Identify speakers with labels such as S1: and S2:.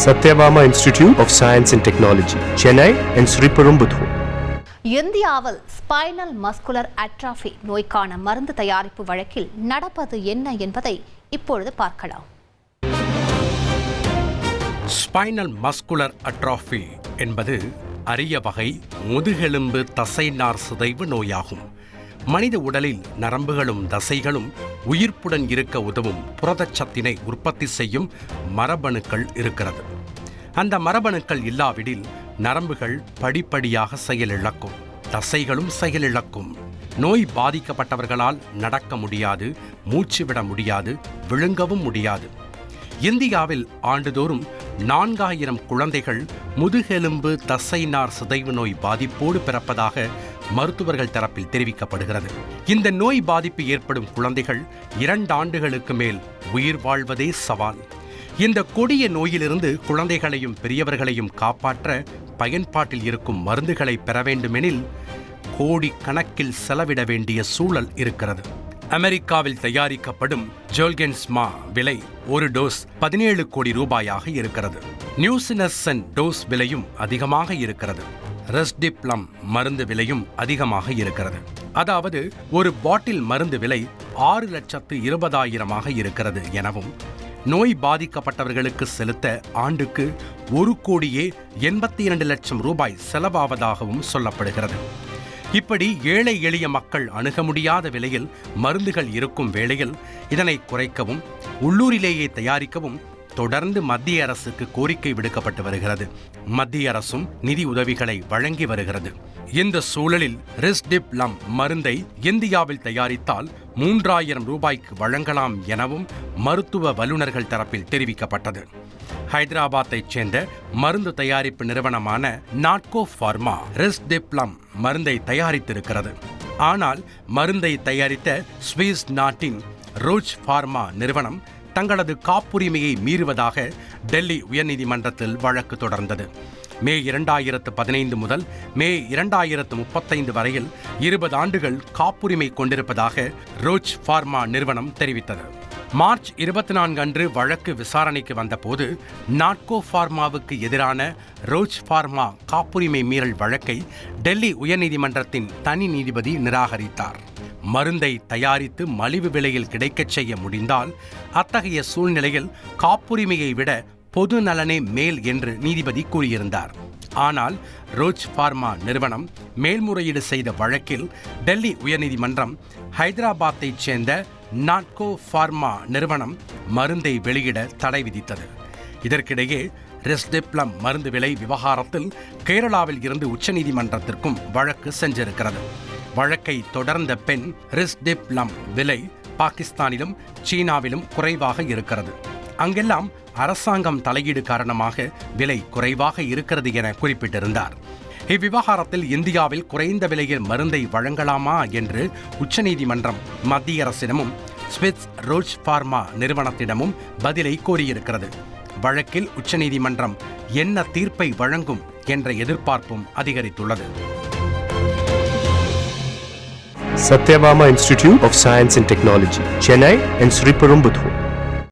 S1: Satyabama Institute of Science and Technology, Chennai and Sriperumbudur.
S2: இந்தியாவில் spinal muscular atrophy நோய்க்கான மருந்து தயாரிப்பு வழக்கில் நடப்பது என்ன என்பதை இப்பொழுது பார்க்கலாம்.
S3: ஸ்பைனல் மஸ்குலர் அட்ராஃபி என்பது அரிய வகை முதுகெலும்பு தசைநார் சிதைவு நோயாகும். மனித உடலில் நரம்புகளும் தசைகளும் உயிர்ப்புடன் இருக்க உதவும் புரதச்சத்தினை உற்பத்தி செய்யும் மரபணுக்கள் இருக்கிறது. அந்த மரபணுக்கள் இல்லாவிடில் நரம்புகள் படிப்படியாக செயலிழக்கும், தசைகளும் செயலிழக்கும். நோய் பாதிக்கப்பட்டவர்களால் நடக்க முடியாது, மூச்சு விட முடியாது, விழுங்கவும் முடியாது. இந்தியாவில் ஆண்டுதோறும் 4000 குழந்தைகள் முதுகெலும்பு தசைநார் சிதைவு நோய் பாதிப்போடு பிறப்பதாக மருத்துவர்கள் தரப்பில் தெரிவிக்கப்படுகிறது. இந்த நோய் பாதிப்பு ஏற்படும் குழந்தைகள் 2 ஆண்டுகளுக்கு மேல் உயிர் வாழ்வதே சவால். இந்த கொடிய நோயிலிருந்து குழந்தைகளையும் பெரியவர்களையும் காப்பாற்ற பயன்பாட்டில் இருக்கும் மருந்துகளை பெற வேண்டுமெனில் கோடிக்கணக்கில் செலவிட வேண்டிய சூழல் இருக்கிறது. அமெரிக்காவில் தயாரிக்கப்படும் ஜோல்கென்ஸ்மா விலை ஒரு டோஸ் 17 கோடி ரூபாயாக இருக்கிறது. நியூசினசன் டோஸ் விலையும் அதிகமாக இருக்கிறது. ரெஸ்டிப்ளம் மருந்து விலையும் அதிகமாக இருக்கிறது. அதாவது ஒரு பாட்டில் மருந்து விலை 6,20,000 இருக்கிறது எனவும், நோய் பாதிக்கப்பட்டவர்களுக்கு செலுத்த ஆண்டுக்கு 1,82,00,000 ரூபாய் செலவாவதாகவும் சொல்லப்படுகிறது. இப்படி ஏழை எளிய மக்கள் அணுக முடியாத விலையில் மருந்துகள் இருக்கும் வேளையில் இதனை குறைக்கவும் உள்ளூரிலேயே தயாரிக்கவும் தொடர்ந்து மத்திய அரசுக்கு கோரிக்கை விடுக்கப்பட்டு வருகிறது. மத்திய அரசும் நிதி உதவிகளை வழங்கி வருகிறது. இந்த சூழலில் ரெஸ்டிப்ளம் மருந்தை இந்தியாவில் தயாரித்தால் 3000 ரூபாய்க்கு வழங்கலாம் எனவும் மருத்துவ வல்லுநர்கள் தரப்பில் தெரிவிக்கப்பட்டது. ஹைதராபாத்தைச் சேர்ந்த மருந்து தயாரிப்பு நிறுவனமான நாட்கோ ஃபார்மா ரெஸ்டிப்ளம் மருந்தை தயாரித்திருக்கிறது. ஆனால் மருந்தை தயாரித்த சுவிஸ் நாட்டின் ரோச் ஃபார்மா நிறுவனம் தங்களது காப்புரிமையை மீறுவதாக டெல்லி உயர்நீதிமன்றத்தில் வழக்கு தொடர்ந்தது. மே 2015 முதல் மே 2035 வரையில் 20 ஆண்டுகள் காப்புரிமை கொண்டிருப்பதாக ரோச் ஃபார்மா நிறுவனம் தெரிவித்தது. மார்ச் 24 அன்று வழக்கு விசாரணைக்கு வந்தபோது நாட்கோ ஃபார்மாவுக்கு எதிரான ரோச் ஃபார்மா காப்புரிமை மீறல் வழக்கை டெல்லி உயர்நீதிமன்றத்தின் தனி நீதிபதி நிராகரித்தார். மருந்தை தயாரித்து மலிவு விலையில் கிடைக்கச் செய்ய முடிந்தால் அத்தகைய சூழ்நிலையில் காப்புரிமையை விட பொது நலனே மேல் என்று நீதிபதி கூறியிருந்தார். ஆனால் ரோச் ஃபார்மா நிறுவனம் மேல்முறையீடு செய்த வழக்கில் டெல்லி உயர்நீதிமன்றம் ஹைதராபாத்தைச் சேர்ந்த நாட்கோ ஃபார்மா நிறுவனம் மருந்தை வெளியிட தடை விதித்தது. இதற்கிடையே ரெஸ்டிப்ளம் மருந்து விலை விவகாரத்தில் கேரளாவில் இருந்து உச்சநீதிமன்றத்திற்கும் வழக்கு சென்றிருக்கிறது. வழக்கை தொடர்ந்த பெண் ரெஸ்டிப்ளம் விலை பாகிஸ்தானிலும் சீனாவிலும் குறைவாக இருக்கிறது. அங்கெல்லாம் அரசாங்கம் தலையீடு காரணமாக விலை குறைவாக இருக்கிறது என குறிப்பிட்டிருந்தார். இவ்விவகாரத்தில் இந்தியாவில் குறைந்த விலையில் மருந்தை வழங்கலாமா என்று உச்சநீதிமன்றம் மத்திய அரசிடமும் ஸ்விஸ் ரோச் ஃபார்மா நிறுவனத்திடமும் பதிலை கோரியிருக்கிறது. வழக்கில் உச்சநீதிமன்றம் என்ன தீர்ப்பை வழங்கும் என்ற எதிர்பார்ப்பும் அதிகரித்துள்ளது.
S1: Satyabama Institute of Science and Technology, Chennai and Sriperumbudur.